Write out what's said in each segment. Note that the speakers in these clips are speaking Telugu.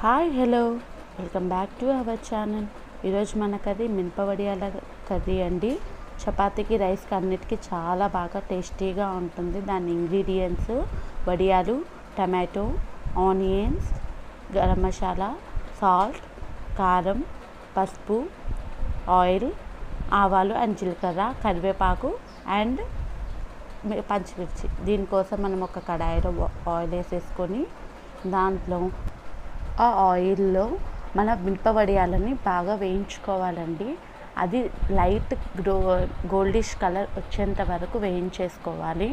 Hi hello welcome back to our channel. ఈరోజు మన కర్రీ మినపవడియాల కర్రీ అండి. చపాతీకి రైస్కి అన్నిటికీ చాలా బాగా టేస్టీగా ఉంటుంది. దాని ఇంగ్రీడియంట్స్ వడియాలు, tomato, onions, garam masala, salt, కారం, పసుపు, ఆయిల్, ఆవాలు అండ్ జీలకర్ర, కరివేపాకు అండ్ పచ్చిమిర్చి. దీనికోసం మనం ఒక కడాయిలో ఆయిల్ వేసేసుకొని దాంట్లో ఆ ఆయిల్లో మన మినపవడియాలని బాగా వేయించుకోవాలండి. అది లైట్ గోల్డిష్ కలర్ వచ్చేంత వరకు వేయించేసుకోవాలి.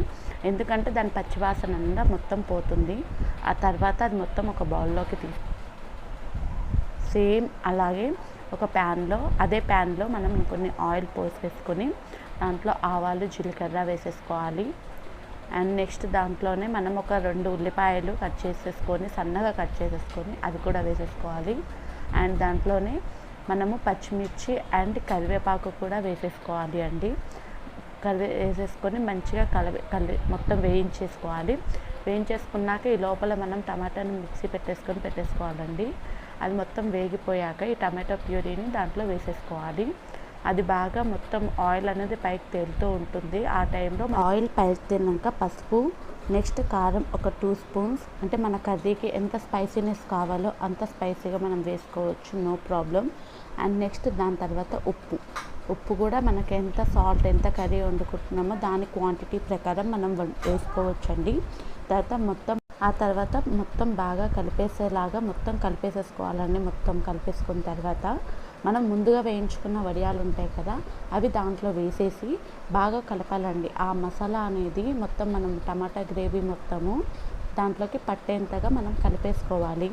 ఎందుకంటే దాని పచ్చివాసన అంతా మొత్తం పోతుంది. ఆ తర్వాత అది మొత్తం ఒక బౌల్లోకి సేమ్ అలాగే ఒక అదే ప్యాన్లో మనం కొన్ని ఆయిల్ పోసేసుకొని దాంట్లో ఆవాలు, జీలకర్ర వేసేసుకోవాలి. అండ్ నెక్స్ట్ దాంట్లోనే మనం ఒక 2 ఉల్లిపాయలు సన్నగా కట్ చేసేసుకొని అది కూడా వేసేసుకోవాలి. అండ్ దాంట్లోనే మనము పచ్చిమిర్చి అండ్ కరివేపాకు కూడా వేసేసుకోవాలి అండి. వేసేసుకొని మంచిగా మొత్తం వేయించేసుకోవాలి. వేయించేసుకున్నాక ఈ లోపల మనం టమాటాని మిక్సీ పెట్టేసుకోవాలండి. అది మొత్తం వేగిపోయాక ఈ టమాటో ప్యూరీని దాంట్లో వేసేసుకోవాలి. అది బాగా మొత్తం ఆయిల్ అనేది పైకి తేలుతూ ఉంటుంది. ఆ టైంలో ఆయిల్ పైకి తేలినాక పసుపు, నెక్స్ట్ కారం ఒక 2 స్పూన్స్, అంటే మన కర్రీకి ఎంత స్పైసీనెస్ కావాలో అంత స్పైసీగా మనం వేసుకోవచ్చు, నో ప్రాబ్లం. అండ్ నెక్స్ట్ దాని తర్వాత ఉప్పు కూడా మనకి ఎంత సాల్ట్ ఎంత కర్రీ వండుకుంటున్నామో దాని క్వాంటిటీ ప్రకారం మనం వేసుకోవచ్చండి. తర్వాత మొత్తం బాగా కలిపేసేసుకోవాలండి. మొత్తం కలిపేసుకున్న తర్వాత మనం ముందుగా వేయించుకున్న వడియాలు ఉంటాయి కదా, అవి దాంట్లో వేసేసి బాగా కలపాలండి. ఆ మసాలా అనేది మొత్తం మనం టమాటా గ్రేవీ మొత్తము దాంట్లోకి పట్టేంతగా మనం కలిపేసుకోవాలి.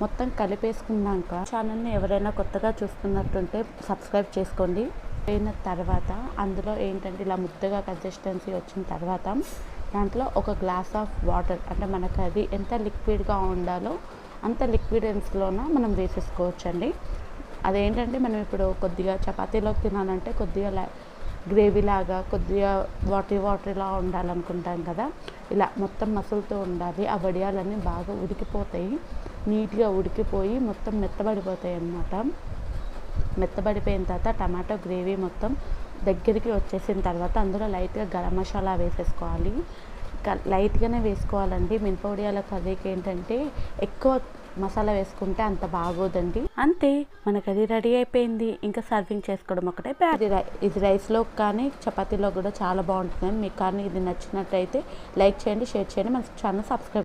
మొత్తం కలిపేసుకున్నాక ఛానల్ని ఎవరైనా కొత్తగా చూస్తున్నట్టుంటే సబ్స్క్రైబ్ చేసుకోండి. అయిన తర్వాత అందులో ఏంటంటే ఇలా ముద్దగా కన్సిస్టెన్సీ వచ్చిన తర్వాత దాంట్లో ఒక గ్లాస్ ఆఫ్ వాటర్, అంటే మనకు అది ఎంత లిక్విడ్గా ఉండాలో అంత లిక్విడెన్స్లోన మనం వేసేసుకోవచ్చండి. అదేంటంటే మనం ఇప్పుడు కొద్దిగా చపాతీలోకి తినాలంటే కొద్దిగా గ్రేవీ లాగా కొద్దిగా వాటరీలా ఉండాలనుకుంటాం కదా, ఇలా మొత్తం మసులుతూ ఉండాలి. ఆ వడియాలన్నీ బాగా ఉడికిపోతాయి, నీట్గా ఉడికిపోయి మొత్తం మెత్తబడిపోతాయి అన్నమాట. మెత్తబడిపోయిన తర్వాత టమాటో గ్రేవీ మొత్తం దగ్గరికి వచ్చేసిన తర్వాత అందులో లైట్గా గరం మసాలా వేసేసుకోవాలి. లైట్గానే వేసుకోవాలండి. మినపవడియాల కర్రీకి ఏంటంటే ఎక్కువ మసాలా వేసుకుంటే అంత బాగోదండి. అంతే, మన కర్రీ రెడీ అయిపోయింది. ఇంకా సర్వింగ్ చేసుకోవడం ఒకటే. ఇది రైస్లో కానీ చపాతీలో కూడా చాలా బాగుంటుంది. మీకు కానీ ఇది నచ్చినట్టయితే లైక్ చేయండి, షేర్ చేయండి, మన ఛానల్ సబ్స్క్రైబ్